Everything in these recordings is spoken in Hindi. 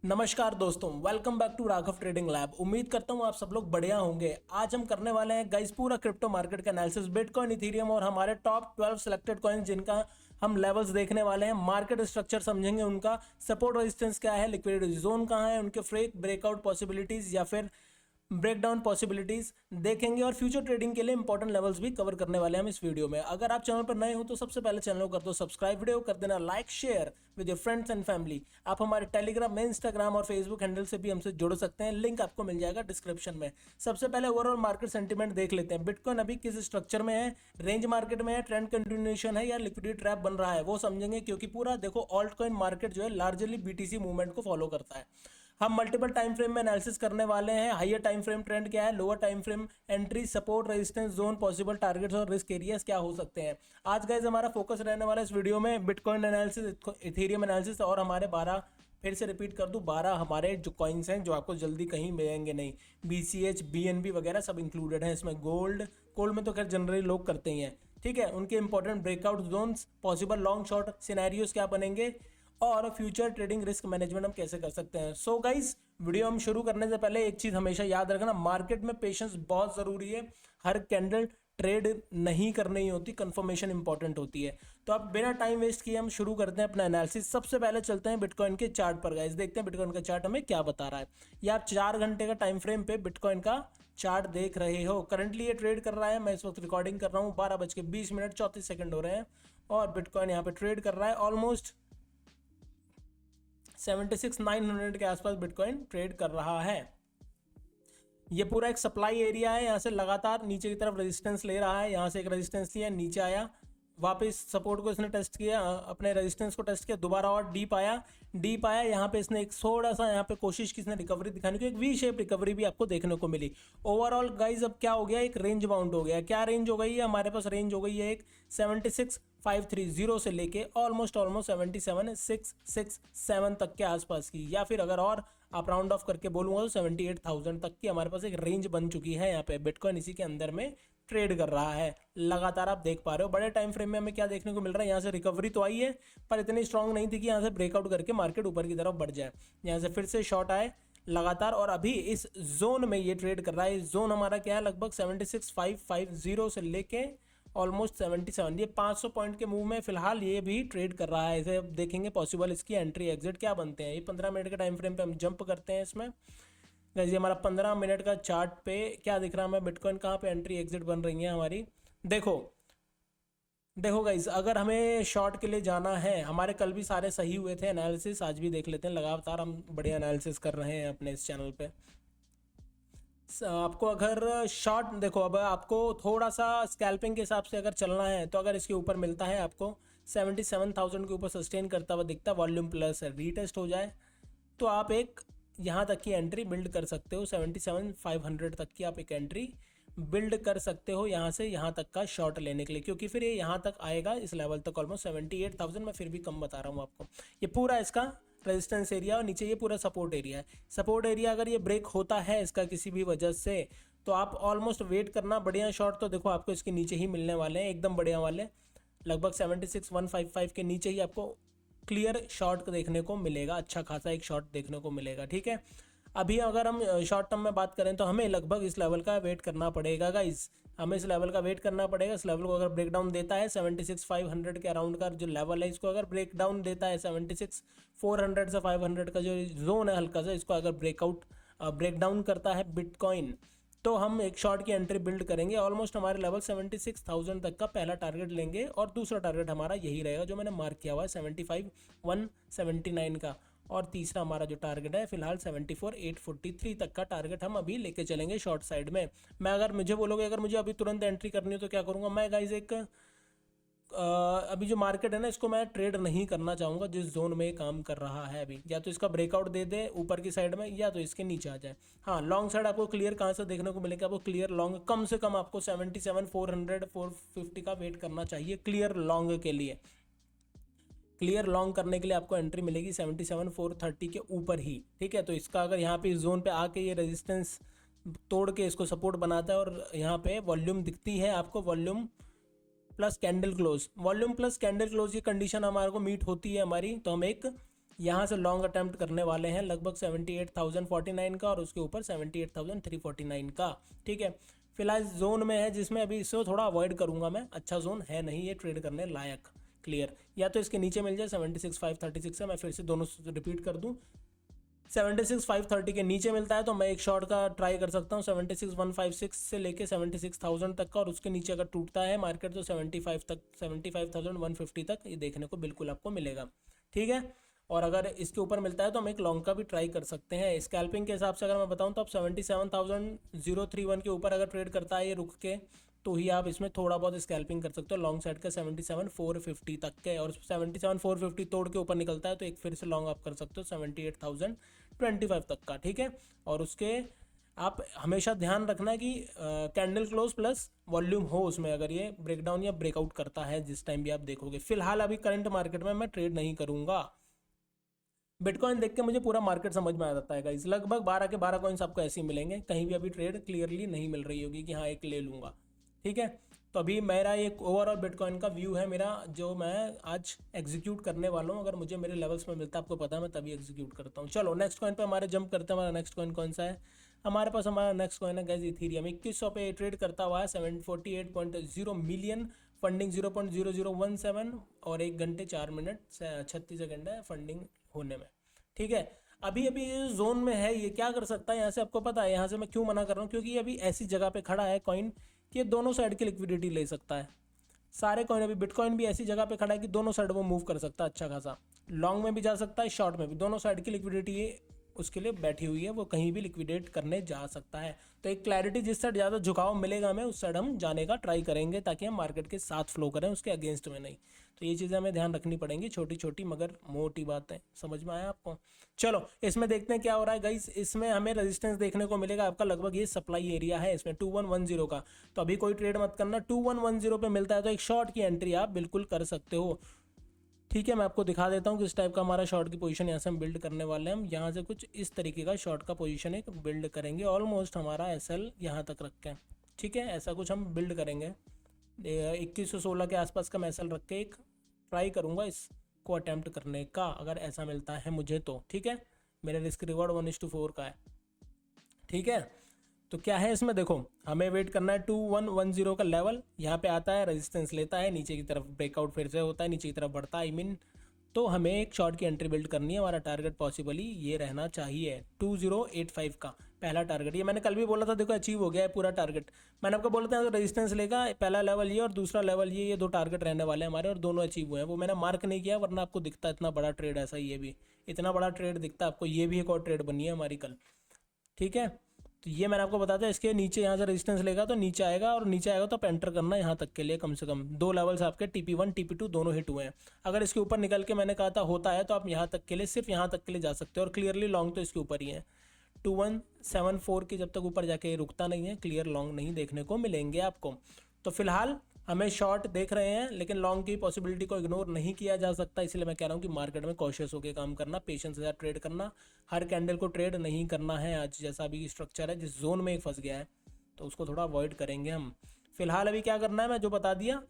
नमस्कार दोस्तों, welcome back to Raghav trading lab. उम्मीद करता हूँ आप सब लोग बढ़िया होंगे। आज हम करने वाले हैं गाइस पूरा क्रिप्टो मार्केट का एनालिसिस, बिटकॉइन, इथेरियम और हमारे टॉप 12 सिलेक्टेड कॉइन्स जिनका हम लेवल्स देखने वाले हैं। मार्केट स्ट्रक्चर समझेंगे, उनका सपोर्ट रेजिस्टेंस क्या है, लिक्विडिटी जोन कहाँ है, उनके फ्रेक ब्रेकआउट पॉसिबिलिटीज या फिर ब्रेकडाउन पॉसिबिलिटीज देखेंगे और फ्यूचर ट्रेडिंग के लिए इंपॉर्टेंट लेवल्स भी कवर करने वाले हैं हम इस वीडियो में। अगर आप चैनल पर नए हो तो सबसे पहले चैनल को कर दो सब्सक्राइब, वीडियो कर देना like, share with your friends and family. आप हमारे टेलीग्राम में, इंस्टाग्राम और फेसबुक हैंडल से भी हमसे जुड़ सकते हैं, लिंक आपको मिल जाएगा डिस्क्रिप्शन में। सबसे पहले ओवरऑल मार्केट सेंटीमेंट देख लेते हैं। बिटकॉइन अभी किस स्ट्रक्चर में है, रेंज मार्केट में है, ट्रेंड कंटिन्यूएशन है या लिक्विडिटी ट्रैप बन रहा है, वो समझेंगे। क्योंकि पूरा देखो ऑल्ट कॉइन मार्केट जो है लार्जली बीटीसी मूवमेंट को फॉलो करता है। हम मल्टीपल टाइम फ्रेम में एनालिसिस करने वाले हैं। हाइयर टाइम फ्रेम ट्रेंड क्या है, lower time frame entry, support, resistance zone, possible targets और रिस्क एरियाज क्या हो सकते हैं। आज गाइस हमारा फोकस रहने वाला है इस वीडियो में बिटकॉइन एनालिसिस, इथेरियम एनालिसिस और हमारे 12, फिर से रिपीट कर दूं, 12 हमारे जो कॉइन्स हैं जो आपको जल्दी कहीं मिलेंगे नहीं। BCH, BNB वगैरह सब इंक्लूडेड हैं इसमें। गोल्ड में तो खैर जनरली लोग करते ही हैं, ठीक है। उनके important breakout zones, possible long short scenarios क्या बनेंगे और फ्यूचर ट्रेडिंग रिस्क मैनेजमेंट हम कैसे कर सकते हैं। सो गाइस, वीडियो हम शुरू करने से पहले एक चीज हमेशा याद रखना, मार्केट में पेशेंस बहुत जरूरी है। हर कैंडल ट्रेड नहीं करनी होती, कंफर्मेशन इंपॉर्टेंट होती है। तो अब बिना टाइम वेस्ट किए हम शुरू करते हैं अपना एनालिसिस। सबसे पहले चलते हैं बिटकॉइन के चार्ट पर गाइस, देखते हैं बिटकॉइन का चार्ट हमें क्या बता रहा है। ये आप 4 घंटे का टाइम फ्रेम पे बिटकॉइन का चार्ट देख रहे हो। करंटली ये ट्रेड कर रहा है, मैं इस वक्त रिकॉर्डिंग कर रहा हूँ, 12:20 हो रहे हैं और बिटकॉइन यहाँ पे ट्रेड कर रहा है ऑलमोस्ट 76,900 के आसपास बिटकॉइन ट्रेड कर रहा है। ये पूरा एक सप्लाई एरिया है, यहाँ से लगातार नीचे की तरफ रेजिस्टेंस ले रहा है। यहाँ से एक रेजिस्टेंस लिया, नीचे आया, वापस सपोर्ट को इसने टेस्ट किया, अपने रेजिस्टेंस को टेस्ट किया, दोबारा और डीप आया। यहाँ पे इसने एक थोड़ा सा यहाँ पे कोशिश की इसने रिकवरी दिखाने की, एक वी शेप रिकवरी भी आपको देखने को मिली। ओवरऑल गाइज अब क्या हो गया, एक रेंज बाउंड हो गया। क्या रेंज हो गई है हमारे पास, रेंज हो गई है एक 76,530 से लेके ऑलमोस्ट 77,667 तक के आसपास की, या फिर अगर और आप राउंड ऑफ करके बोलूंगा तो 78,000 तक की हमारे पास एक रेंज बन चुकी है। यहाँ पे बिटकॉइन इसी के अंदर में ट्रेड कर रहा है लगातार, आप देख पा रहे हो। बड़े टाइम फ्रेम में हमें क्या देखने को मिल रहा है, यहाँ से रिकवरी तो आई है पर इतनी स्ट्रांग नहीं थी कि यहाँ से ब्रेकआउट करके मार्केट ऊपर की तरफ बढ़ जाए। यहाँ से फिर से शॉर्ट आए लगातार और अभी इस जोन में ये ट्रेड कर रहा है। इस जोन हमारा क्या है, लगभग 76,550 से लेके ऑलमोस्ट 77, ये 500 पॉइंट के मूव में फिलहाल ये भी ट्रेड कर रहा है। इसे अब देखेंगे पॉसिबल इसकी एंट्री एग्जिट क्या बनते हैं। ये 15 मिनट के टाइम फ्रेम पे हम जंप करते हैं इसमें। जैसे हमारा 15 मिनट का चार्ट पे क्या दिख रहा है हमें, बिटकॉइन कहाँ पे एंट्री एग्जिट बन रही है हमारी। देखो गाइज, अगर हमें शॉर्ट के लिए जाना है, हमारे कल भी सारे सही हुए थे एनालिसिस, आज भी देख लेते हैं। लगातार हम बढ़िया एनालिसिस कर रहे हैं अपने इस चैनल पे। आपको अगर शॉर्ट देखो, अब आपको थोड़ा सा स्कैल्पिंग के हिसाब से अगर चलना है तो अगर इसके ऊपर मिलता है आपको 77,000 के ऊपर सस्टेन करता हुआ दिखता, वॉल्यूम प्लस रीटेस्ट हो जाए तो आप एक यहाँ तक की एंट्री बिल्ड कर सकते हो। 77,500 तक की आप एक एंट्री बिल्ड कर सकते हो यहाँ से यहाँ तक का शॉर्ट लेने के लिए, क्योंकि फिर ये यहाँ तक आएगा इस लेवल तक ऑलमोस्ट 78,000। मैं फिर भी कम बता रहा हूँ आपको। ये पूरा इसका रेजिस्टेंस एरिया और नीचे ये पूरा सपोर्ट एरिया है। सपोर्ट एरिया अगर ये ब्रेक होता है इसका किसी भी वजह से तो आप ऑलमोस्ट वेट करना। बढ़िया शॉर्ट तो देखो आपको इसके नीचे ही मिलने वाले हैं, एकदम बढ़िया वाले, लगभग 76,155 के नीचे ही आपको क्लियर शॉर्ट देखने को मिलेगा, अच्छा खासा एक शॉर्ट देखने को मिलेगा, ठीक है। अभी अगर हम शॉर्ट टर्म में बात करें तो हमें लगभग इस लेवल का वेट करना पड़ेगा गाइस, हमें इस लेवल का वेट करना पड़ेगा। इस लेवल को अगर ब्रेकडाउन देता है 76,500 के अराउंड का जो लेवल है, इसको अगर ब्रेकडाउन देता है 76,400 से 500 का जो जोन है हल्का सा, इसको अगर ब्रेकडाउन करता है बिटकॉइन तो हम एक शॉर्ट की एंट्री बिल्ड करेंगे। ऑलमोस्ट हमारे लेवल 76,000 तक का पहला टारगेट लेंगे और दूसरा टारगेट हमारा यही रहेगा जो मैंने मार्क किया हुआ है 75,179 का, और तीसरा हमारा जो टारगेट है फिलहाल 74,843 तक का टारगेट हम अभी लेके चलेंगे शॉर्ट साइड में। मैं अगर मुझे बोलोगे अगर मुझे अभी तुरंत एंट्री करनी हो तो क्या करूँगा मैं गाइज, एक अभी जो मार्केट है ना इसको मैं ट्रेड नहीं करना चाहूँगा जिस जोन में ये काम कर रहा है अभी। या तो इसका ब्रेकआउट दे दे ऊपर की साइड में या तो इसके नीचे आ जाए। हाँ, लॉन्ग साइड आपको क्लियर कहाँ से देखने को मिलेगा, आपको क्लियर लॉन्ग कम से कम आपको 77,400 450 का वेट करना चाहिए क्लियर लॉन्ग के लिए। क्लियर लॉन्ग करने के लिए आपको एंट्री मिलेगी 77,430 के ऊपर ही, ठीक है। तो इसका अगर यहाँ पे इस जोन पे आके ये रेजिस्टेंस तोड़ के इसको सपोर्ट बनाता है और यहाँ पे वॉल्यूम दिखती है आपको, volume plus candle close, volume plus candle close, ये कंडीशन हमारे को मीट होती है हमारी, तो हम एक यहाँ से लॉन्ग अटेम्प्ट करने वाले हैं लगभग 78,049 का और उसके ऊपर 78,349 का। ठीक है, फिलहाल जोन में है जिसमें अभी इसको थोड़ा अवॉइड करूंगा मैं, अच्छा जोन है नहीं ये ट्रेड करने लायक। क्लियर, या तो इसके नीचे मिल जाए 76,536 है, मैं फिर से दोनों रिपीट कर दूं, 76,530 के नीचे मिलता है तो मैं एक शॉर्ट का ट्राई कर सकता हूँ 76,156 से लेके 76,000 तक का, और उसके नीचे अगर टूटता है मार्केट तो 75 तक, 75,150 तक ये देखने को बिल्कुल आपको मिलेगा। ठीक है, और अगर इसके ऊपर मिलता है तो हम एक लॉन्ग का भी ट्राई कर सकते हैं। स्कैल्पिंग के हिसाब से अगर मैं बताऊं तो आप 77,031 के ऊपर अगर ट्रेड करता है ये रुक के, तो ही आप इसमें थोड़ा बहुत स्कैल्पिंग कर सकते हो लॉन्ग साइड का 77,450 तक के, और 77,450 तोड़ के ऊपर निकलता है तो एक फिर से लॉन्ग आप कर सकते हो 78,025 तक का। ठीक है, और उसके आप हमेशा ध्यान रखना कि कैंडल क्लोज प्लस वॉल्यूम हो उसमें, अगर ये ब्रेकडाउन या ब्रेकआउट करता है जिस टाइम भी आप देखोगे। फिलहाल अभी करंट मार्केट में मैं ट्रेड नहीं करूंगा। बिटकॉइन देख के मुझे पूरा मार्केट समझ में आ जाता है गाइस, लगभग 12 के 12 कॉइन्स आपको ऐसे ही मिलेंगे, कहीं भी अभी ट्रेड क्लियरली नहीं मिल रही होगी कि हाँ एक ले लूँगा। ठीक है, तो अभी मेरा एक ओवरऑल बिटकॉइन का व्यू है मेरा, जो मैं आज एग्जीक्यूट करने वाला हूँ। अगर मुझे मेरे लेवल्स में मिलता है आपको पता है मैं तभी एग्जीक्यूट करता हूँ। चलो नेक्स्ट कॉइन पे हमारे जंप करते हैं। हमारा नेक्स्ट कॉइन कौन सा है? हमारे पास हमारा नेक्स्ट कॉइन है गाइस इथीरियम। 2100 पे ट्रेड करता हुआ है, 748.0 मिलियन फंडिंग, 0.0017 और 1 घंटे 4 मिनट 36 सेकेंड है फंडिंग होने में। ठीक है, अभी अभी जोन में है, ये क्या कर सकता है यहाँ से आपको पता है। यहाँ से मैं क्यों मना कर रहा हूँ, क्योंकि ये अभी ऐसी जगह पे खड़ा है कॉइन कि दोनों साइड की लिक्विडिटी ले सकता है। सारे कॉइन, अभी बिटकॉइन भी ऐसी जगह पे खड़ा है कि दोनों साइड वो मूव कर सकता है अच्छा खासा, लॉन्ग में भी जा सकता है शॉर्ट में भी, दोनों साइड की लिक्विडिटी उसके लिए बैठी हुई है, वो कहीं भी लिक्विडेट करने जा सकता है। तो एक क्लैरिटी, जिस साइड ज़्यादा झुकाव मिलेगा हमें उस साइड हम जाने का ट्राई करेंगे, ताकि हम मार्केट के साथ फ्लो करें, उसके अगेंस्ट में नहीं। तो ये चीज़ें हमें ध्यान रखनी पड़ेंगी, छोटी छोटी मगर मोटी बातें। समझ में आया आपको? चलो इसमें देखते हैं क्या हो रहा है गाइस। इसमें हमें रेजिस्टेंस देखने को मिलेगा आपका, लगभग ये सप्लाई एरिया है इसमें 2110 का। तो अभी कोई ट्रेड मत करना, 2110 पे मिलता है तो एक शॉर्ट की एंट्री आप बिल्कुल कर सकते हो। ठीक है, मैं आपको दिखा देता हूँ किस टाइप का हमारा शॉर्ट की पोजीशन यहाँ से हम बिल्ड करने वाले हैं। हम यहाँ से कुछ इस तरीके का शॉर्ट का पोजीशन एक बिल्ड करेंगे, ऑलमोस्ट हमारा एसएल यहाँ तक रख के। ठीक है, ऐसा कुछ हम बिल्ड करेंगे। 2116 के आसपास का मैं एसएल रख के एक ट्राई करूँगा इसको अटैम्प्ट करने का, अगर ऐसा मिलता है मुझे तो। ठीक है, मेरा रिस्क रिवॉर्ड 1:4 का है। ठीक है, तो क्या है इसमें देखो, हमें वेट करना है 2110 का लेवल, यहाँ पे आता है रेजिस्टेंस लेता है, नीचे की तरफ ब्रेकआउट फिर से होता है, नीचे की तरफ बढ़ता है, आई मीन तो हमें एक शॉर्ट की एंट्री बिल्ड करनी है। हमारा टारगेट पॉसिबली ये रहना चाहिए 2085 का पहला टारगेट। ये मैंने कल भी बोला था, देखो अचीव हो गया है पूरा टारगेट। मैंने आपको बोला था तो रेजिस्टेंस लेगा, पहला लेवल ये और दूसरा लेवल ये 2 टारगेट रहने वाले हैं हमारे, और दोनों अचीव हुए हैं। वो मैंने मार्क नहीं किया वरना आपको दिखता इतना बड़ा ट्रेड, ऐसा ये भी इतना बड़ा ट्रेड दिखता आपको, ये भी एक और ट्रेड बनी है हमारी कल। ठीक है, तो ये मैंने आपको बताया था। इसके नीचे यहाँ से रेजिस्टेंस लेगा तो नीचे आएगा, और नीचे आएगा तो आप एंटर करना यहाँ तक के लिए कम से कम 2 लेवल्स आपके TP1 TP2 दोनों हिट हुए हैं। अगर इसके ऊपर निकल के मैंने कहा था होता है तो आप यहाँ तक के लिए, सिर्फ यहाँ तक के लिए जा सकते हो, और क्लियरली लॉन्ग तो इसके ऊपर ही है। 2174 के जब तक ऊपर जाके रुकता नहीं है, क्लियर लॉन्ग नहीं देखने को मिलेंगे आपको। तो फिलहाल हमें शॉर्ट देख रहे हैं, लेकिन लॉन्ग की पॉसिबिलिटी को इग्नोर नहीं किया जा सकता, इसलिए मैं कह रहा हूँ कि मार्केट में कॉशियस होकर काम करना, पेशेंस के साथ ट्रेड करना, हर कैंडल को ट्रेड नहीं करना है। आज जैसा अभी स्ट्रक्चर है, जिस जोन में एक फंस गया है तो उसको थोड़ा अवॉइड करेंगे हम। फिलहाल अभी क्या करना है मैं जो बता दिया,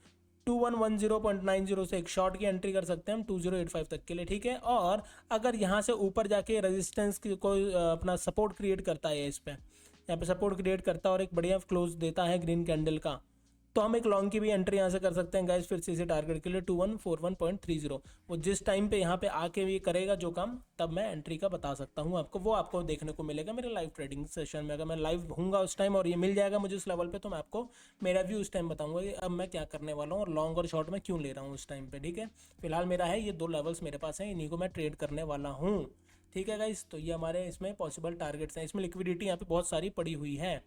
2110.90 से एक शॉर्ट की एंट्री कर सकते हैं हम 2085 तक के लिए। ठीक है, और अगर यहाँ से ऊपर जाके रेजिस्टेंस की कोई अपना सपोर्ट क्रिएट करता है, इस पर यहाँ पे सपोर्ट क्रिएट करता है और एक बढ़िया क्लोज देता है ग्रीन कैंडल का, तो हम एक लॉन्ग की भी एंट्री यहाँ से कर सकते हैं गाइस, फिर से इसे टारगेट के लिए 2141.30। वो जिस टाइम पे यहाँ पे आके भी करेगा जो काम, तब मैं एंट्री का बता सकता हूँ आपको, वो आपको देखने को मिलेगा मेरे लाइव ट्रेडिंग सेशन में। अगर मैं लाइव होऊंगा उस टाइम और ये मिल जाएगा मुझे उस लेवल पे, तो मैं आपको मेरा व्यू उस टाइम बताऊंगा कि अब मैं क्या करने वाला हूँ और लॉन्ग और शॉर्ट में क्यों ले रहा हूँ उस टाइम पे। ठीक है, फिलहाल मेरा है ये 2 लेवल्स मेरे पास हैं, इन्हीं को मैं ट्रेड करने वाला हूँ। ठीक है गाइस, तो ये हमारे इसमें पॉसिबल टारगेट्स हैं। इसमें लिक्विडिटी यहाँ पे बहुत सारी पड़ी हुई है,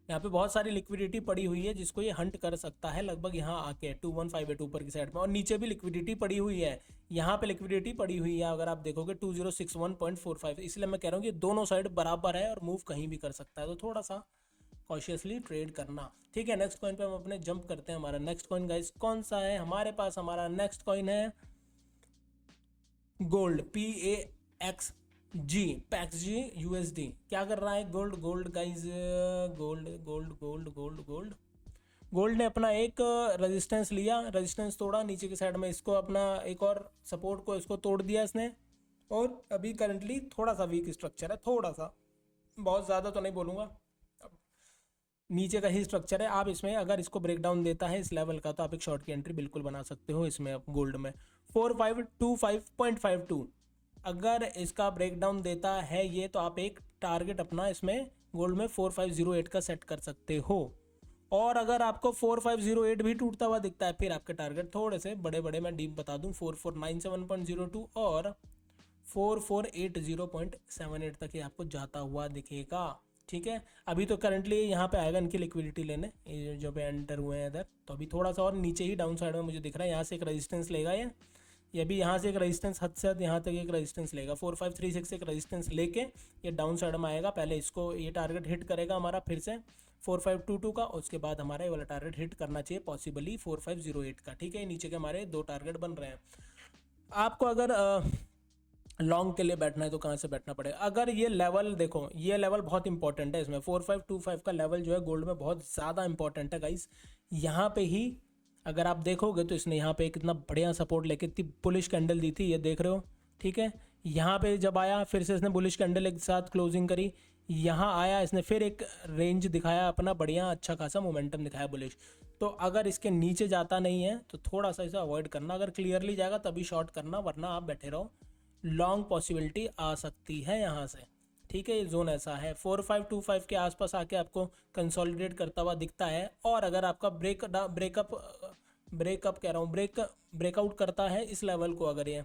यहाँ पे बहुत सारी लिक्विडिटी पड़ी हुई है जिसको ये हंट कर सकता है लगभग यहाँ आके 2158 ऊपर की साइड में, और नीचे भी लिक्विडिटी पड़ी हुई है, यहाँ पे लिक्विडिटी पड़ी हुई है अगर आप देखोगे 2061.45। इसलिए मैं कह रहा हूँ कि दोनों साइड बराबर है और मूव कहीं भी कर सकता है, तो थोड़ा सा कॉशियसली ट्रेड करना। ठीक है, नेक्स्ट कॉइन पे हम अपने जंप करते हैं। हमारा नेक्स्ट कॉइन गाइस कौन सा है हमारे पास? हमारा नेक्स्ट कॉइन है गोल्ड, पैक्स जी USD। क्या कर रहा है gold? Gold guys, gold gold gold gold gold gold ने अपना एक रेजिस्टेंस लिया, रेजिस्टेंस तोड़ा नीचे की साइड में, इसको अपना एक और सपोर्ट को इसको तोड़ दिया इसने, और अभी करंटली थोड़ा सा वीक स्ट्रक्चर है, थोड़ा सा, बहुत ज़्यादा तो नहीं बोलूँगा, नीचे का ही स्ट्रक्चर है। आप इसमें अगर इसको ब्रेक डाउन देता है इस लेवल का तो आप एक शॉर्ट की एंट्री बिल्कुल बना सकते हो इसमें। आप गोल्ड में 4525.52 अगर इसका ब्रेक डाउन देता है ये, तो आप एक टारगेट अपना इसमें गोल्ड में 4508 का सेट कर सकते हो। और अगर आपको 4508 भी टूटता हुआ दिखता है, फिर आपके टारगेट थोड़े से बड़े बड़े मैं डीप बता दूं, 4497.02 और 4480.78 तक ही आपको जाता हुआ दिखेगा। ठीक है, अभी तो करंटली यहाँ पे आएगा इनकी लिक्विडिटी लेने, ये जो पे एंटर हुए हैं इधर, तो अभी थोड़ा सा और नीचे ही डाउन साइड में मुझे दिख रहा है, यहाँ से एक रेजिस्टेंस लेगा ये भी यहाँ से एक रेजिस्टेंस, हद से हद यहाँ तक एक रेजिस्टेंस लेगा, 4536 एक रेजिस्टेंस लेके ये डाउन साइड में आएगा। पहले इसको ये टारगेट हिट करेगा हमारा फिर से 4522 का, उसके बाद हमारा ये वाला टारगेट हिट करना चाहिए पॉसिबली 4508 का। ठीक है, नीचे के हमारे दो टारगेट बन रहे हैं। आपको अगर लॉन्ग के लिए बैठना है तो कहाँ से बैठना पड़ेगा? अगर ये लेवल देखो, ये लेवल बहुत इंपॉर्टेंट है इसमें, 4525 का लेवल जो है गोल्ड में बहुत ज़्यादा इंपॉर्टेंट है गाइस। यहाँ पे ही अगर आप देखोगे तो इसने यहाँ पे कितना बढ़िया सपोर्ट लेके इतनी बुलिश कैंडल दी थी, ये देख रहे हो। ठीक है, यहाँ पे जब आया फिर से इसने बुलिश कैंडल एक साथ क्लोजिंग करी, यहाँ आया इसने फिर एक रेंज दिखाया अपना बढ़िया, अच्छा खासा मोमेंटम दिखाया बुलिश। तो अगर इसके नीचे जाता नहीं है तो थोड़ा सा इसे अवॉइड करना, अगर क्लियरली जाएगा तभी शॉर्ट करना, वरना आप बैठे रहो, लॉन्ग पॉसिबिलिटी आ सकती है यहाँ से। ठीक है, ये जोन ऐसा है 4525 के आसपास आके आपको कंसोलिडेट करता हुआ दिखता है। और अगर आपका ब्रेकआउट करता है इस लेवल को, अगर ये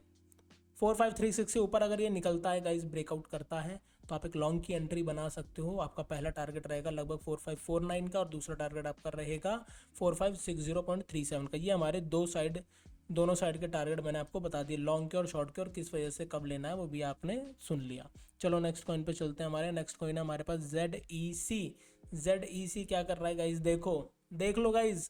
4536 से ऊपर अगर ये निकलता है गाइस, ब्रेकआउट करता है, तो आप एक लॉन्ग की एंट्री बना सकते हो। आपका पहला टारगेट रहेगा लगभग 4549 का और दूसरा टारगेट आपका रहेगा 4560.37 का। ये हमारे दोनों साइड के टारगेट मैंने आपको बता दिए, लॉन्ग के और शॉर्ट के, और किस वजह से कब लेना है वो भी आपने सुन लिया। चलो नेक्स्ट कॉइन पे चलते हैं। हमारे नेक्स्ट कॉइन है हमारे पास ZEC क्या कर रहा है गाइज, देख लो गाइज,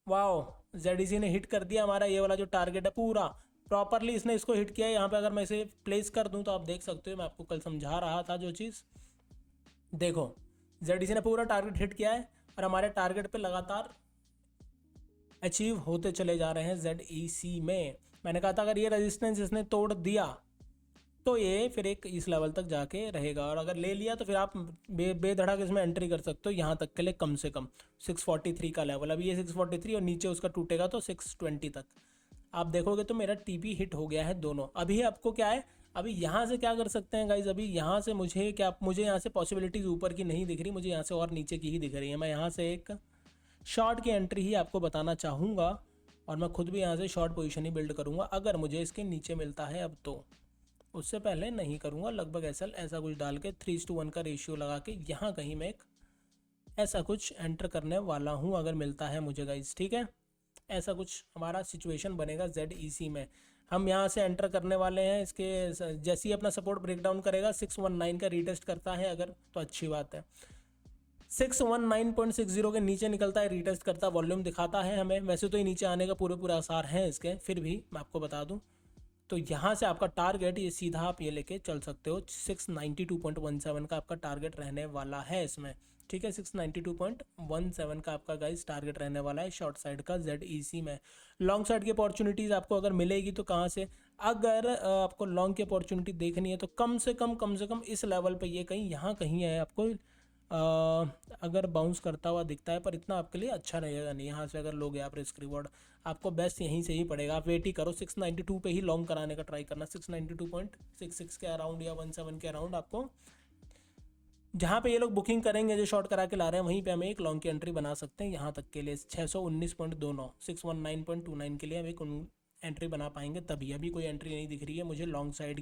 वाओ, ZEC ने हिट कर दिया हमारा ये वाला जो टारगेट है, पूरा प्रॉपरली इसने इसको हिट किया है। यहाँ पे अगर मैं इसे प्लेस कर दूँ तो आप देख सकते हो, मैं आपको कल समझा रहा था जो चीज़, देखो ZEC ने पूरा टारगेट हिट किया है और हमारे टारगेट पे लगातार अचीव होते चले जा रहे हैं ZEC में। मैंने कहा था अगर ये रेजिस्टेंस इसने तोड़ दिया तो ये फिर एक इस लेवल तक जाके रहेगा, और अगर ले लिया तो फिर आप बेधड़क इसमें एंट्री कर सकते हो यहाँ तक के लिए, कम से कम 643 का लेवल। अभी ये 643 और नीचे उसका टूटेगा तो 620 तक आप देखोगे तो मेरा TP हिट हो गया है दोनों। अभी आपको क्या है, अभी यहाँ से क्या कर सकते हैं गाइज, अभी यहाँ से मुझे यहाँ से पॉसिबिलिटीज़ ऊपर की नहीं दिख रही, मुझे यहाँ से और नीचे की ही दिख रही है। मैं यहाँ से एक शॉर्ट की एंट्री ही आपको बताना चाहूँगा, और मैं खुद भी यहाँ से शॉर्ट पोजीशन ही बिल्ड करूँगा अगर मुझे इसके नीचे मिलता है अब तो, उससे पहले नहीं करूँगा। लगभग ऐसा कुछ डाल के 3:1 का रेशियो लगा के यहाँ कहीं मैं एक ऐसा कुछ एंटर करने वाला हूँ अगर मिलता है मुझे गाइज। ठीक है, ऐसा कुछ हमारा सिचुएशन बनेगा ZEC में। हम यहाँ से एंटर करने वाले हैं, इसके जैसे ही अपना सपोर्ट ब्रेकडाउन करेगा 619 का रीटेस्ट करता है अगर, तो अच्छी बात है। 619.60 के नीचे निकलता है, रीटेस्ट करता, वॉल्यूम दिखाता है हमें, वैसे तो ये नीचे आने का पूरे आसार हैं इसके, फिर भी मैं आपको बता दूं तो यहाँ से आपका टारगेट ये सीधा आप ये लेके चल सकते हो, 692.17 का आपका टारगेट रहने वाला है इसमें। ठीक है, 692.17 का आपका गाइस टारगेट रहने वाला है शॉर्ट साइड का ZEC में। लॉन्ग साइड की अपॉर्चुनिटीज़ आपको अगर मिलेगी तो कहाँ से, अगर आपको लॉन्ग की अपॉर्चुनिटी देखनी है तो कम से कम इस लेवल पे ये कहीं यहाँ कहीं है आपको, अगर बाउंस करता हुआ दिखता है, पर इतना आपके लिए अच्छा रहेगा नहीं। यहाँ से अगर लोगे आप रिस्क रिवॉर्ड आपको बेस्ट यहीं से ही पड़ेगा, आप वेट ही करो, 692 पे ही लॉन्ग कराने का ट्राई करना, 692.66 के अराउंड या 17 के अराउंड आपको, जहाँ पे ये लोग बुकिंग करेंगे जो शॉर्ट करा के ला रहे हैं वहीं पे हमें एक लॉन्ग की एंट्री बना सकते हैं। यहाँ तक के लिए 619.29 619.29 के लिए हम एक एंट्री बना पाएंगे तभी। अभी कोई एंट्री नहीं दिख रही है मुझे लॉन्ग साइड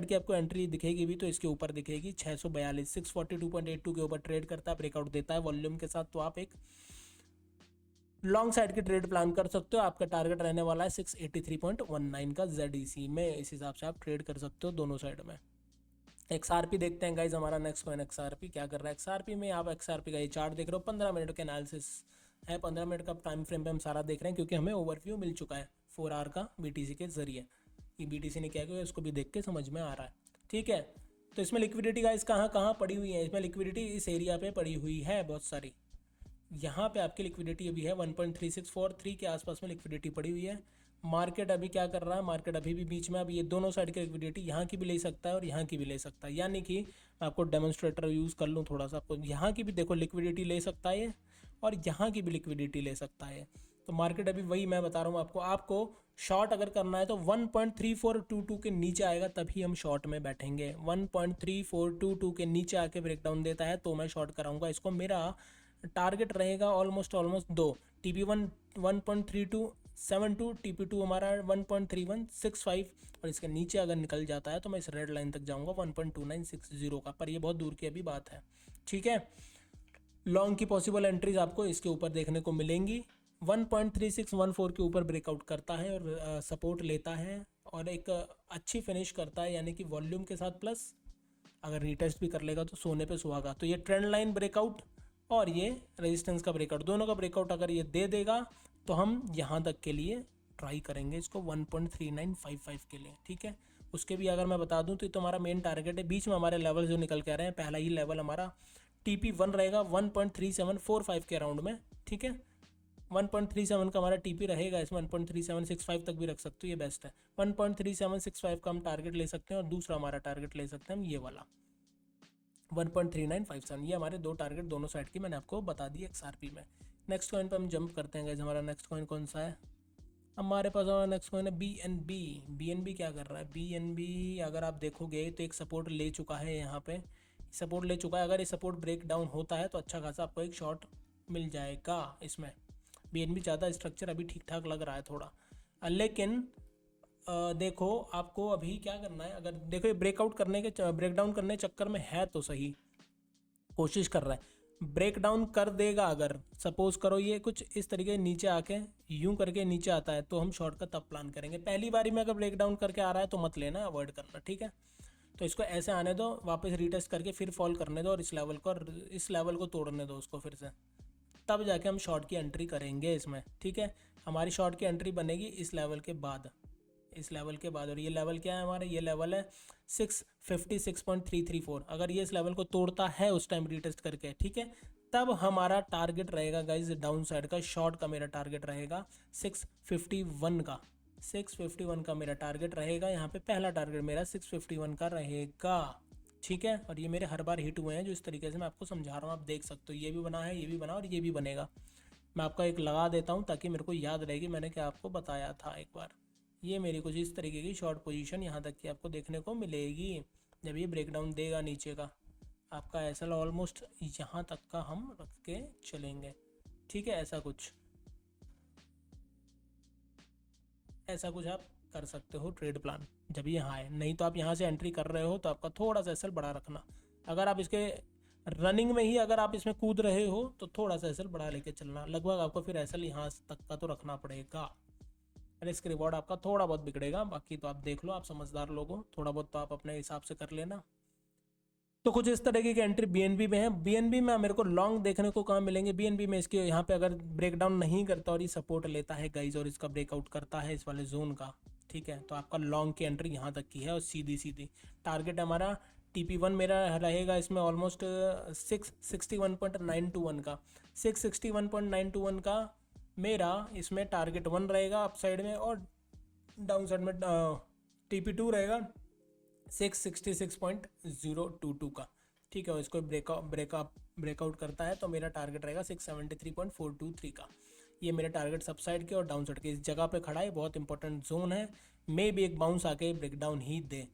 की आपको एंट्री दिखेगी भी तो इसके ऊपर दिखेगी 642 642.82 के ऊपर ट्रेड करता है, ब्रेकआउट देता है वॉल्यूम के साथ, तो आप एक लॉन्ग साइड की ट्रेड प्लान कर सकते हो। आपका टारगेट रहने वाला है 683.19 का ZEC में, इस हिसाब से आप ट्रेड कर सकते हो दोनों साइड में। XRP देखते हैं गाइज, हमारा नेक्स्ट कॉइन XRP क्या कर रहा है। XRP में आप XRP का ये चार्ट देख रहे हो, 15 मिनट के एनालिसिस है, 15 मिनट का टाइम फ्रेम पे हम सारा देख रहे हैं क्योंकि हमें ओवरव्यू मिल चुका है 4 आवर का BTC के जरिए। ये BTC ने क्या किया उसको भी देख के समझ में आ रहा है। ठीक है, तो इसमें लिक्विडिटी गाइज कहाँ पड़ी हुई है, इसमें लिक्विडिटी इस एरिया पे पड़ी हुई है बहुत सारी। यहाँ पे आपकी लिक्विडिटी अभी है 1.3643 के आसपास में लिक्विडिटी पड़ी हुई है। मार्केट अभी क्या कर रहा है, मार्केट अभी भी बीच में, अब ये दोनों साइड की लिक्विडिटी यहाँ की भी ले सकता है और यहाँ की भी ले सकता है। यानी कि मैं आपको डेमोन्स्ट्रेटर यूज़ कर लूँ थोड़ा सा, आपको यहाँ की भी देखो लिक्विडिटी ले सकता है और यहाँ की भी लिक्विडिटी ले सकता है। तो मार्केट अभी वही मैं बता रहा हूँ आपको, शॉर्ट अगर करना है तो 1.3422 के नीचे आएगा तभी हम शॉर्ट में बैठेंगे। 1.3422 के नीचे आके ब्रेकडाउन देता है तो मैं शॉर्ट कराऊंगा इसको। मेरा टारगेट रहेगा ऑलमोस्ट दो, TP1 1.3272, TP2 हमारा 1.3165 और इसके नीचे अगर निकल जाता है तो मैं इस रेड लाइन तक जाऊंगा 1.2960 का, पर ये बहुत दूर की अभी बात है। ठीक है, लॉन्ग की पॉसिबल एंट्रीज आपको इसके ऊपर देखने को मिलेंगी। 1.3614 के ऊपर ब्रेकआउट करता है और सपोर्ट लेता है और एक अच्छी फिनिश करता है, यानी कि वॉल्यूम के साथ प्लस अगर रीटेस्ट भी कर लेगा तो सोने पे सुहागा। तो ये ट्रेंड लाइन ब्रेकआउट और ये रेजिस्टेंस का ब्रेकआउट, दोनों का ब्रेकआउट अगर ये दे देगा तो हम यहाँ तक के लिए ट्राई करेंगे इसको 1.3955 के लिए। ठीक है, उसके भी अगर मैं बता दूं तो हमारा मेन टारगेट है, बीच में हमारे लेवल जो निकल के आ रहे हैं, पहला ही लेवल हमारा TP1 रहेगा 1.3745 के अराउंड में। ठीक है, 1.37 का हमारा TP रहेगा, इसमें 1.3765 तक भी रख सकते हो, ये बेस्ट है। 1.3765 का हम टारगेट ले सकते हैं और दूसरा हमारा टारगेट ले सकते हैं हम ये वाला 1.3957। ये हमारे दो टारगेट दोनों साइड की मैंने आपको बता दी XRP में। नेक्स्ट कॉइन पे हम जंप करते हैं गाइस। हमारा नेक्स्ट कॉइन कौन सा है, हमारे पास हमारा नेक्स्ट कॉइन है BNB। BNB क्या कर रहा है, BNB अगर आप देखोगे तो एक सपोर्ट ले चुका है, यहाँ पे सपोर्ट ले चुका है। अगर ये सपोर्ट ब्रेक डाउन होता है तो अच्छा खासा आपको एक शॉर्ट मिल जाएगा इसमें। BNB ज़्यादा स्ट्रक्चर अभी ठीक ठाक लग रहा है थोड़ा, लेकिन देखो आपको अभी क्या करना है, अगर देखो ये ब्रेकआउट करने के ब्रेकडाउन करने चक्कर में है तो सही, कोशिश कर रहा है, ब्रेक डाउन कर देगा। अगर सपोज करो ये कुछ इस तरीके नीचे आके यूं करके नीचे आता है तो हम शॉर्ट का तब प्लान करेंगे। पहली बारी में अगर ब्रेक डाउन करके आ रहा है तो मत लेना, अवॉइड करना। ठीक है, तो इसको ऐसे आने दो, वापस रीटेस्ट करके फिर फॉल करने दो और इस लेवल को तोड़ने दो उसको फिर से, तब जाके हम शॉर्ट की एंट्री करेंगे इसमें। ठीक है, हमारी शॉर्ट की एंट्री बनेगी इस लेवल के बाद, इस लेवल के बाद। और ये लेवल क्या है हमारा, ये लेवल है 656.334। अगर ये इस लेवल को तोड़ता है उस टाइम रीटेस्ट करके, ठीक है, तब हमारा टारगेट रहेगा गाइज डाउन साइड का, शॉर्ट का मेरा टारगेट रहेगा 651 का, 651 का मेरा टारगेट रहेगा। यहाँ पे पहला टारगेट मेरा 651 का रहेगा। ठीक है, और ये मेरे हर बार हिट हुए हैं जो इस तरीके से मैं आपको समझा रहा हूँ, आप देख सकते हो, ये भी बना है, ये भी बना और ये भी बनेगा। मैं आपका एक लगा देता हूँ ताकि मेरे को याद रहेगी मैंने क्या आपको बताया था एक बार। ये मेरी कुछ इस तरीके की शॉर्ट पोजीशन यहाँ तक की आपको देखने को मिलेगी जब ये ब्रेकडाउन देगा नीचे का। आपका ऐसा ऑलमोस्ट यहाँ तक का हम रख के चलेंगे। ठीक है, ऐसा कुछ आप कर सकते हो ट्रेड प्लान जब ये यहाँ है। नहीं तो आप यहाँ से एंट्री कर रहे हो तो आपका थोड़ा सा एसएल बढ़ा रखना। अगर आप इसके रनिंग में ही अगर आप इसमें कूद रहे हो तो थोड़ा सा एसएल बढ़ा लेके चलना, लगभग आपको फिर एसएल यहाँ तक का तो रखना पड़ेगा। रिस्क रिवॉर्ड आपका थोड़ा बहुत बिगड़ेगा, बाकी तो आप देख लो, आप समझदार लोग हो, थोड़ा बहुत तो आप अपने हिसाब से कर लेना। तो कुछ इस तरीके की एंट्री BNB में है। BNB में मेरे को लॉन्ग देखने को कहाँ मिलेंगे, BNB में इसके यहाँ पे अगर ब्रेकडाउन नहीं करता और ये सपोर्ट लेता है गाइज और इसका ब्रेकआउट करता है इस वाले जोन का, ठीक है, तो आपका लॉन्ग की एंट्री यहाँ तक की है और सीधी सीधी टारगेट हमारा TP1 मेरा रहेगा इसमें ऑलमोस्ट 661.921 का, 661.921 का मेरा इसमें टारगेट 1 रहेगा अप साइड में, और डाउन साइड में TP2 रहेगा 666.022 का। ठीक है, और इसको ब्रेकआउट करता है तो मेरा टारगेट रहेगा 673.423 का। ये मेरे टारगेट सब साइड के और डाउन साइड के इस जगह पे खड़ा है, बहुत इंपॉर्टेंट जोन है। मे भी एक बाउंस आके ब्रेकडाउन ही दे,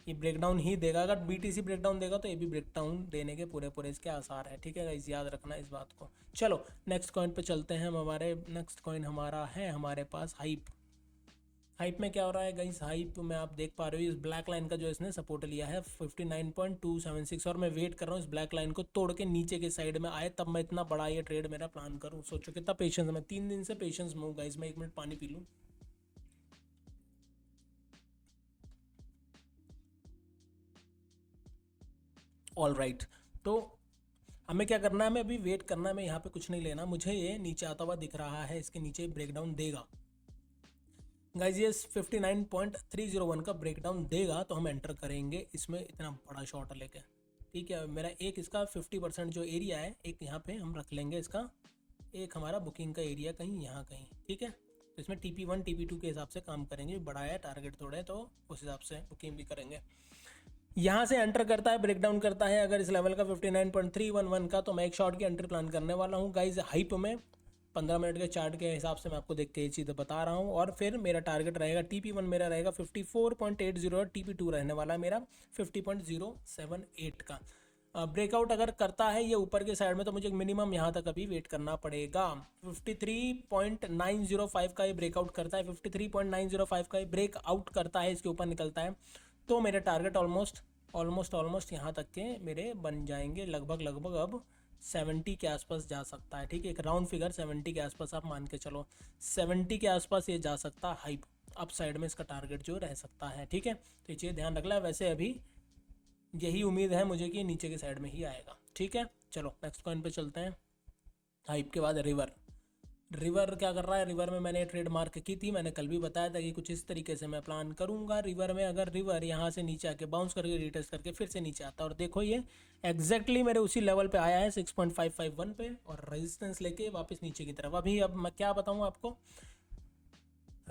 ये ब्रेकडाउन ही देगा। अगर BTC ब्रेकडाउन देगा तो ये भी ब्रेकडाउन देने के पूरे इसके आसार है। ठीक है गाइस, याद रखना इस बात को। चलो नेक्स्ट कॉइन पे चलते हैं हम। हमारे नेक्स्ट कॉइन हमारा है हमारे पास हाइप। हाइप में क्या हो रहा है गाइस, हाइप में आप देख पा रहे हो इस ब्लैक लाइन का जो इसने सपोर्ट लिया है 59.276, और मैं वेट कर रहा हूँ इस ब्लैक लाइन को तोड़ के नीचे के साइड में आए तब मैं इतना बड़ा ये ट्रेड मेरा प्लान करूँ। सोचो कितना पेशेंस है, मैं 3 दिन से पेशेंस में हूँ गाइस। मैं 1 मिनट पानी पी लूँ। ऑल राइट, तो हमें क्या करना है, हमें अभी वेट करना है, मैं यहाँ पे कुछ नहीं लेना। मुझे ये नीचे आता हुआ दिख रहा है, इसके नीचे ब्रेकडाउन देगा गाइस, ये 59.301 का ब्रेकडाउन देगा तो हम एंटर करेंगे इसमें इतना बड़ा शॉट लेके। ठीक है, मेरा एक इसका 50% जो एरिया है एक यहाँ पे हम रख लेंगे इसका एक हमारा बुकिंग का एरिया कहीं यहाँ कहीं, ठीक है। तो इसमें TP1 TP2 के हिसाब से काम करेंगे, बड़ा है टारगेट थोड़े, तो उस हिसाब से बुकिंग भी करेंगे। यहाँ से एंटर करता है, ब्रेकडाउन करता है अगर इस लेवल का 59.311 का, तो मैं एक शॉट की एंट्री प्लान करने वाला हूँ गाइज हाइप में। 15 मिनट के चार्ट के हिसाब से मैं आपको देख के ये चीज़ बता रहा हूँ। और फिर मेरा टारगेट रहेगा TP1 मेरा रहेगा 54.80 और TP2 रहने वाला है मेरा 50.078 का। ब्रेकआउट अगर करता है ये ऊपर के साइड में, तो मुझे मिनिमम यहाँ तक अभी वेट करना पड़ेगा। 53.905 का ये ब्रेकआउट करता है, 53.905 का ये ब्रेकआउट करता है, इसके ऊपर निकलता है, तो मेरे टारगेट ऑलमोस्ट यहाँ तक के मेरे बन जाएंगे। लगभग अब 70 के आसपास जा सकता है, ठीक है। एक राउंड फिगर 70 के आसपास आप मान के चलो, 70 के आसपास ये जा सकता है हाइप, अप साइड में इसका टारगेट जो रह सकता है, ठीक है। तो ये चीज़ ध्यान रखना है। वैसे अभी यही उम्मीद है मुझे कि नीचे के साइड में ही आएगा, ठीक है। चलो नेक्स्ट कॉइन पे चलते हैं। हाइप के बाद रिवर क्या कर रहा है। रिवर में मैंने ट्रेड मार्क की थी, मैंने कल भी बताया था कि कुछ इस तरीके से मैं प्लान करूंगा रिवर में। अगर रिवर यहाँ से नीचे आके बाउंस करके रिटेस्ट करके फिर से नीचे आता है, और देखो ये एग्जैक्टली मेरे उसी लेवल पे आया है 6.551 पे, और रेजिस्टेंस लेके वापस नीचे की तरफ। अभी अब मैं क्या बताऊँ आपको,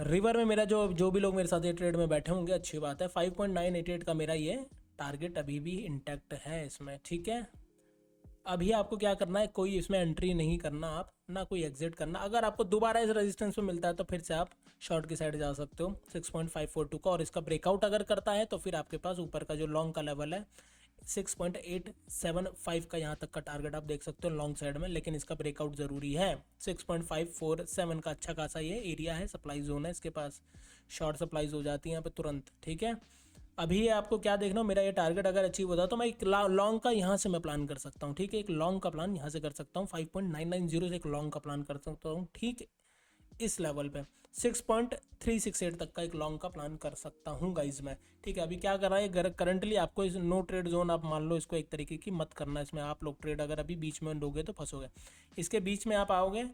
रिवर में मेरा जो भी लोग मेरे साथ ये ट्रेड में बैठे होंगे, अच्छी बात है। 5.988 का मेरा ये टारगेट अभी भी इंटैक्ट है इसमें, ठीक है। अभी आपको क्या करना है, कोई इसमें एंट्री नहीं करना आप, ना कोई एग्जिट करना। अगर आपको दोबारा इस रेजिस्टेंस पे मिलता है तो फिर से आप शॉर्ट की साइड जा सकते हो 6.542 का, और इसका ब्रेकआउट अगर करता है तो फिर आपके पास ऊपर का जो लॉन्ग का लेवल है 6.875 का, यहाँ तक का टारगेट आप देख सकते हो लॉन्ग साइड में। लेकिन इसका ब्रेकआउट ज़रूरी है। 6.547 का अच्छा खासा ये एरिया है, सप्लाई जोन है इसके पास, शॉर्ट सप्लाईज हो जाती हैं यहाँ पे तुरंत, ठीक है। अभी आपको क्या देखना हो, मेरा ये टारगेट अगर अचीव होता है तो मैं एक लॉन्ग का यहाँ से मैं प्लान कर सकता हूँ, ठीक है। एक लॉन्ग का प्लान यहाँ से कर सकता हूँ, 5.990 से एक लॉन्ग का प्लान कर सकता हूँ, ठीक। इस लेवल पे 6.368 तक का एक लॉन्ग का प्लान कर सकता हूँ गाइज मैं, ठीक है। अभी क्या कर रहा है करंटली, आपको इस नो ट्रेड जोन आप मान लो इसको एक तरीके की मत करना, इसमें आप लोग ट्रेड अगर अभी बीच में लोगे तो फंसोगे। इसके बीच में आप आओगे,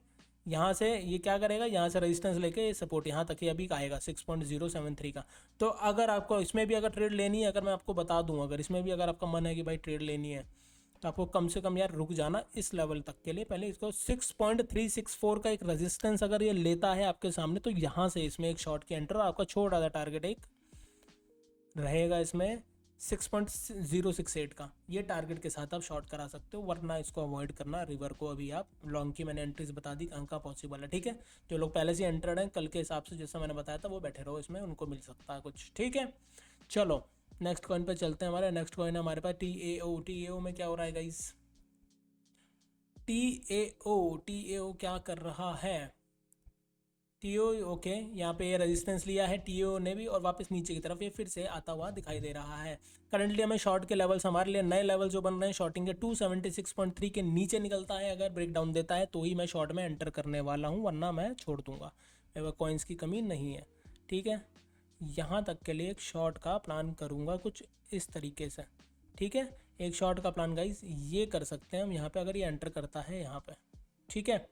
यहाँ से ये क्या करेगा, यहाँ से रेजिस्टेंस लेके सपोर्ट यहाँ तक ही अभी आएगा 6.073 का। तो अगर आपको इसमें भी अगर ट्रेड लेनी है, अगर मैं आपको बता दूँ, अगर इसमें भी अगर आपका मन है कि भाई ट्रेड लेनी है, तो आपको कम से कम यार रुक जाना इस लेवल तक के लिए। पहले इसको 6.364 का एक रेजिस्टेंस अगर ये लेता है आपके सामने, तो यहाँ से इसमें एक शॉर्ट की एंटर, आपका छोटा सा टारगेट एक रहेगा इसमें 6.068 का, ये टारगेट के साथ आप शॉर्ट करा सकते हो, वरना इसको अवॉइड करना रिवर को। अभी आप लॉन्ग की मैंने एंट्रीज बता दी कहाँ कहाँ पॉसिबल है, ठीक है। जो लोग पहले से एंटर्ड हैं कल के हिसाब से जैसा मैंने बताया था, वो बैठे रहो इसमें, उनको मिल सकता है कुछ, ठीक है। चलो नेक्स्ट कॉइन पे चलते हैं। हमारा नेक्स्ट कॉइन है हमारे पास TAO में क्या हो रहा है गाइस, TAO क्या कर रहा है। TAO ओके, यहाँ पे ये रेजिस्टेंस लिया है TAO ने भी, और वापस नीचे की तरफ ये फिर से आता हुआ दिखाई दे रहा है। करंटली हमें शॉर्ट के लेवल्स, हमारे लिए नए लेवल जो बन रहे हैं शॉर्टिंग के 276.3 के नीचे निकलता है, अगर ब्रेक डाउन देता है तो ही मैं शॉर्ट में एंटर करने वाला हूँ, वरना मैं छोड़ दूंगा। मेरे पास कॉइन्स की कमी नहीं है, ठीक है। यहाँ तक के लिए एक शॉर्ट का प्लान करूँगा कुछ इस तरीके से, ठीक है। एक शॉर्ट का प्लान गाइस ये कर सकते हैं हम यहाँ पे, अगर ये एंटर करता है यहाँ पे, ठीक है।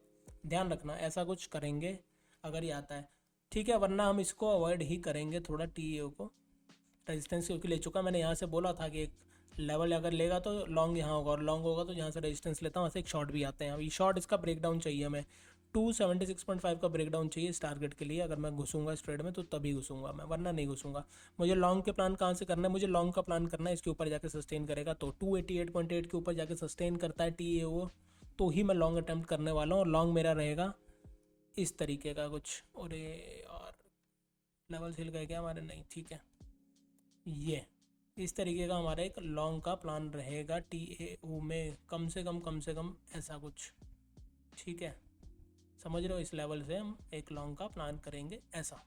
ध्यान रखना ऐसा कुछ करेंगे अगर ये आता है, ठीक है, वरना हम इसको अवॉइड ही करेंगे थोड़ा TAO को। रेजिस्टेंस क्योंकि ले चुका, मैंने यहाँ से बोला था कि एक लेवल अगर लेगा तो लॉन्ग यहाँ होगा, और लॉन्ग होगा तो यहाँ से रेजिस्टेंस लेता हूँ, वहाँ से एक शॉर्ट भी आते हैं। अभी शॉर्ट इसका ब्रेकडाउन चाहिए हमें, 276.5 का ब्रेकडाउन चाहिए इस टारगेट के लिए। अगर मैं घुसूंगा इस ट्रेड में तो तभी घुसूंगा मैं, वरना नहीं घुसूंगा। मुझे लॉन्ग के प्लान कहाँ से करना है, मुझे लॉन्ग का प्लान करना है इसके ऊपर जाके सस्टेन करेगा, तो 288.8 के ऊपर जाके सस्टेन करता है TAO, तो ही मैं लॉन्ग अटैम्प्ट करने वाला हूँ। और लॉन्ग मेरा रहेगा इस तरीके का कुछ, और लेवल हिल गए क्या हमारे, नहीं, ठीक है। ये इस तरीके का हमारा एक लॉन्ग का प्लान रहेगा TAO में, कम से कम ऐसा कुछ, ठीक है। समझ रहे हो, इस लेवल से हम एक लॉन्ग का प्लान करेंगे ऐसा,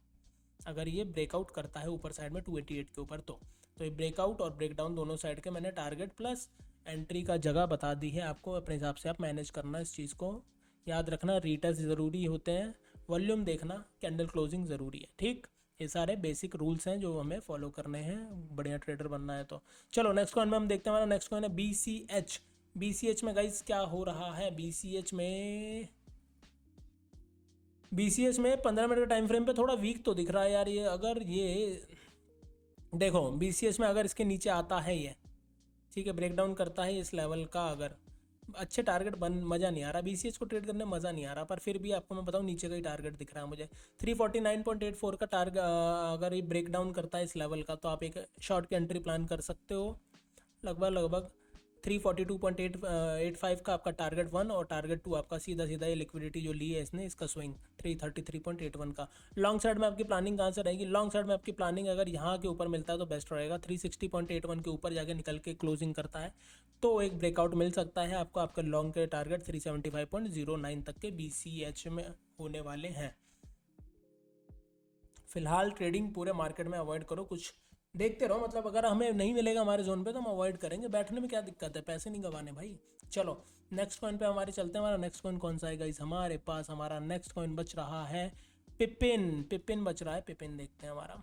अगर ये ब्रेकआउट करता है ऊपर साइड में 288 के ऊपर। तो ये ब्रेकआउट और ब्रेकडाउन दोनों साइड के मैंने टारगेट प्लस एंट्री का जगह बता दी है आपको, अपने हिसाब से आप मैनेज करना इस चीज़ को। याद रखना रीटेस्ट ज़रूरी होते हैं, वॉल्यूम देखना, कैंडल क्लोजिंग ज़रूरी है, ठीक। ये सारे बेसिक रूल्स हैं जो हमें फॉलो करने हैं, बढ़िया ट्रेडर बनना है तो। चलो नेक्स्ट कॉइन में हम देखते हैं। हमारा नेक्स्ट कॉइन है BCH में गाइस क्या हो रहा है। BCH में 15 मिनट के टाइम फ्रेम पे थोड़ा वीक तो दिख रहा है यार ये। अगर ये देखो BCH में अगर इसके नीचे आता है ये, ठीक है, ब्रेकडाउन करता है इस लेवल का, अगर अच्छे टारगेट बन, मज़ा नहीं आ रहा BCH को ट्रेड करने में, मज़ा नहीं आ रहा, पर फिर भी आपको मैं बताऊँ नीचे का ही टारगेट दिख रहा है मुझे। 349.84 का टारगेट अगर ये ब्रेक डाउन करता है इस लेवल का, तो आप एक शॉर्ट की एंट्री प्लान कर सकते हो। लगभग 342.85 का आपका टारगेट 1 और टारगेट 2 आपका सीधा सीधा ये लिक्विडिटी जो ली है इसने, इसका स्विंग 333.81 का। लॉन्ग साइड में आपकी प्लानिंग कहाँ से रहेगी? लॉन्ग साइड में आपकी प्लानिंग अगर यहाँ के ऊपर मिलता है तो बेस्ट रहेगा। 360.81 के ऊपर जाके निकल के क्लोजिंग करता है तो एक ब्रेकआउट मिल सकता है आपको। आपके लॉन्ग के टारगेट 375.09 तक के BCH में होने वाले हैं। फिलहाल ट्रेडिंग पूरे मार्केट में अवॉइड करो, कुछ देखते रहो, मतलब अगर हमें नहीं मिलेगा हमारे जोन पे तो हम अवॉइड करेंगे, बैठने में क्या दिक्कत है, पैसे नहीं गंवाने भाई। चलो नेक्स्ट कॉइन पे हमारे चलते हैं। हमारा नेक्स्ट कॉइन कौन सा है गाइस? हमारे पास हमारा नेक्स्ट कॉइन बच रहा है पिपिन। पिपिन बच रहा है, पिपिन देखते हैं। हमारा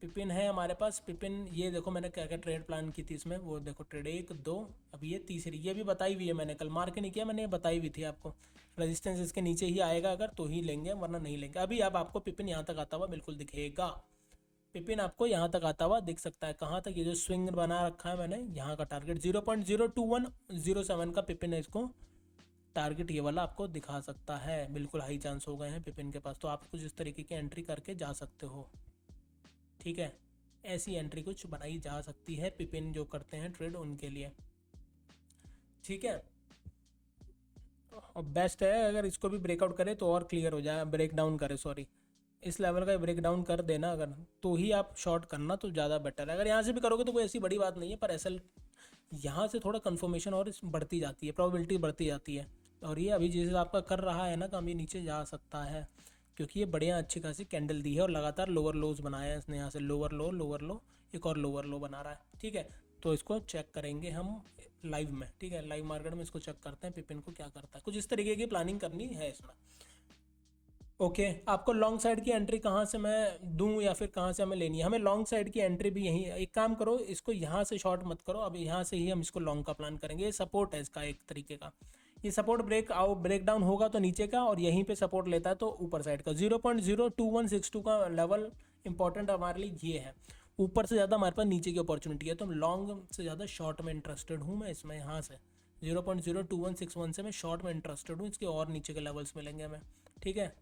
पिपिन है हमारे पास। पिपिन ये देखो मैंने क्या क्या ट्रेड प्लान की थी इसमें, वो देखो ट्रेड 1 2, अब ये तीसरी, ये भी बताई हुई है मैंने, कल मार के नहीं किया मैंने, ये बताई हुई थी आपको। रेजिस्टेंस इसके नीचे ही आएगा अगर तो ही लेंगे, वरना नहीं लेंगे। अभी अब आपको पिपिन यहाँ तक आता हुआ बिल्कुल दिखेगा। पिपिन आपको यहाँ तक आता हुआ दिख सकता है। कहाँ तक? ये जो स्विंग बना रखा है मैंने, यहाँ का टारगेट 0.02107 का पिपिन है, इसको टारगेट ये वाला आपको दिखा सकता है। बिल्कुल हाई चांस हो गए हैं पिपिन के पास, तो आप कुछ इस तरीके की एंट्री करके जा सकते हो। ठीक है, ऐसी एंट्री कुछ बनाई जा सकती है पिपिन जो करते हैं ट्रेड उनके लिए। ठीक है, और बेस्ट है अगर इसको भी ब्रेकआउट करे तो और क्लियर हो जाए, ब्रेक डाउन करे सॉरी, इस लेवल का ब्रेक डाउन कर देना अगर, तो ही आप शॉर्ट करना तो ज़्यादा बेटर है। अगर यहाँ से भी करोगे तो कोई ऐसी बड़ी बात नहीं है, पर एसएल यहाँ से थोड़ा कन्फर्मेशन और बढ़ती जाती है, प्रोबेबिलिटी बढ़ती जाती है। और ये अभी जैसे आपका कर रहा है ना काम, ये नीचे जा सकता है क्योंकि ये बढ़िया अच्छी खासी कैंडल दी है और लगातार लोअर लोज बनाया है इसने। यहाँ से लोअर लो, एक और लोअर लो बना रहा है। ठीक है, तो इसको चेक करेंगे हम लाइव में। ठीक है, लाइव मार्केट में इसको चेक करते हैं पिपिन को क्या करता है। कुछ इस तरीके की प्लानिंग करनी है इसमें। ओके, आपको लॉन्ग साइड की एंट्री कहाँ से मैं दूं या फिर कहाँ से हमें लेनी है? हमें लॉन्ग साइड की एंट्री भी यहीं, एक काम करो इसको यहाँ से शॉर्ट मत करो, अब यहाँ से ही हम इसको लॉन्ग का प्लान करेंगे। ये सपोर्ट है इसका एक तरीके का, ये सपोर्ट ब्रेक डाउन होगा तो नीचे का, और यहीं पे सपोर्ट लेता है तो ऊपर साइड का 0.02162 का लेवल इंपॉर्टेंट हमारे लिए ये है। ऊपर से ज़्यादा हमारे पास नीचे की अपॉर्चुनिटी है, तो लॉन्ग से ज़्यादा शॉर्ट में इंटरेस्टेड हूँ मैं इसमें। यहाँ से 0.02161 से मैं शॉर्ट में इंटरेस्टेड हूँ, इसके और नीचे के लेवल्स मिलेंगे हमें। ठीक है,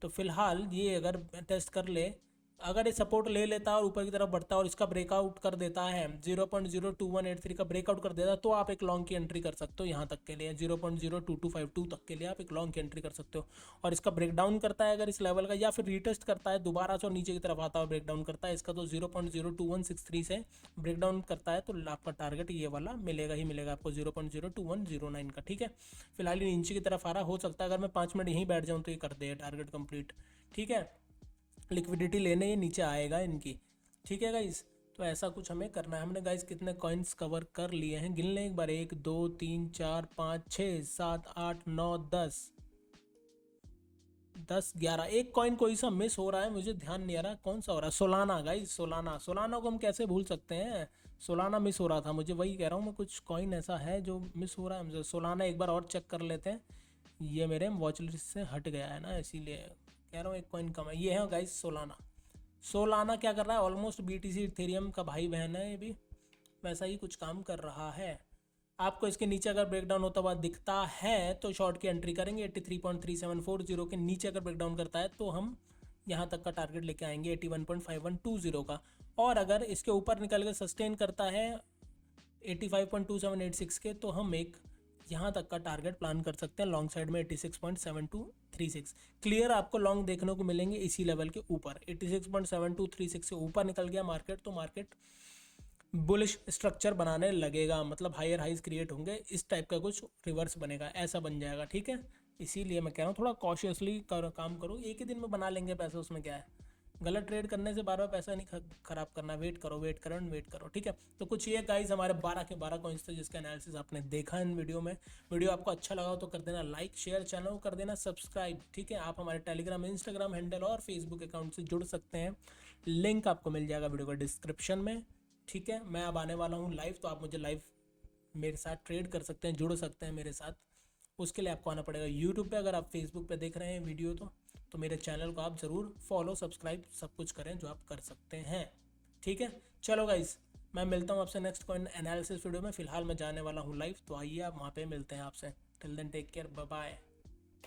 तो फिलहाल ये अगर टेस्ट कर ले, अगर ये सपोर्ट ले लेता है और ऊपर की तरफ बढ़ता है और इसका ब्रेकआउट कर देता है 0.02183 का ब्रेकआउट कर देता है, तो आप एक लॉन्ग की एंट्री कर सकते हो यहाँ तक के लिए। 0.02252 तक के लिए आप एक लॉन्ग की एंट्री कर सकते हो। और इसका ब्रेकडाउन करता है अगर इस लेवल का, या फिर रीटेस्ट करता है दोबारा से और नीचे की तरफ आता है ब्रेकडाउन करता है इसका, तो 0.02163 से ब्रेकडाउन करता है तो आपका टारगेट ये वाला मिलेगा ही मिलेगा आपको, 0.02109 का। ठीक है, फिलहाल ये नीचे की तरफ आ रहा, हो सकता है अगर मैं 5 मिनट यहीं बैठ जाऊँ तो ये कर दे टारगेट कंप्लीट। ठीक है, लिक्विडिटी लेने ये नीचे आएगा इनकी। ठीक है गाइस, तो ऐसा कुछ हमें करना है। हमने गाइस कितने कॉइन्स कवर कर लिए हैं, गिन लें एक बार, 1 2 3 4 5 6 7 8 9 10 11। एक कॉइन कोई सा मिस हो रहा है, मुझे ध्यान नहीं आ रहा कौन सा हो रहा है। सोलाना गाइस, सोलाना को हम कैसे भूल सकते हैं? सोलाना मिस हो रहा था मुझे, वही कह रहा हूँ मैं, कुछ कॉइन ऐसा है जो मिस हो रहा है मुझे। सोलाना एक बार और चेक कर लेते हैं, ये मेरे वॉच लिस्ट से हट गया है ना, इसीलिए कह रहा हूँ एक कॉइन कम है। ये है गाइस सोलाना। सोलाना क्या कर रहा है? ऑलमोस्ट BTC इथेरियम का भाई बहन है, ये भी वैसा ही कुछ काम कर रहा है। आपको इसके नीचे अगर ब्रेकडाउन होता हुआ दिखता है तो शॉर्ट की एंट्री करेंगे। 83.3740 के नीचे अगर ब्रेकडाउन करता है तो हम यहाँ तक का टारगेट लेके आएंगे 81.5120 का। और अगर इसके ऊपर निकल के सस्टेन करता है 85.2786 के, तो हम एक यहाँ तक का टारगेट प्लान कर सकते हैं लॉन्ग साइड में 86.7236। क्लियर आपको लॉन्ग देखने को मिलेंगे इसी लेवल के ऊपर। 86.7236 से ऊपर निकल गया मार्केट तो मार्केट बुलिश स्ट्रक्चर बनाने लगेगा, मतलब हायर हाइज क्रिएट होंगे, इस टाइप का कुछ रिवर्स बनेगा, ऐसा बन जाएगा। ठीक है, इसीलिए मैं कह रहा हूँ थोड़ा कॉशियसली काम करो। एक ही दिन में बना लेंगे पैसे, उसमें क्या है? गलत ट्रेड करने से बार बार पैसा नहीं खराब करना। वेट करो। ठीक है, तो कुछ ये गाइस हमारे 12 के 12 कॉइन्स थे जिसका एनालिसिस आपने देखा इन वीडियो में। वीडियो आपको अच्छा लगा हो तो कर देना लाइक, शेयर, चैनल को कर देना सब्सक्राइब। ठीक है, आप हमारे टेलीग्राम, इंस्टाग्राम हैंडल और फेसबुक अकाउंट से जुड़ सकते हैं, लिंक आपको मिल जाएगा वीडियो का डिस्क्रिप्शन में। ठीक है, मैं अब आने वाला हूँ लाइव, तो आप मुझे लाइव मेरे साथ ट्रेड कर सकते हैं, जुड़ सकते हैं मेरे साथ। उसके लिए आपको आना पड़ेगा यूट्यूब पे। अगर आप फेसबुक पे देख रहे हैं वीडियो तो मेरे चैनल को आप ज़रूर फॉलो, सब्सक्राइब सब कुछ करें जो आप कर सकते हैं। ठीक है, चलो गाइस, मैं मिलता हूँ आपसे नेक्स्ट कॉइन एनालिसिस वीडियो में। फिलहाल मैं जाने वाला हूँ लाइव, तो आइए आप वहाँ पे मिलते हैं आपसे। Till then take care, bye bye.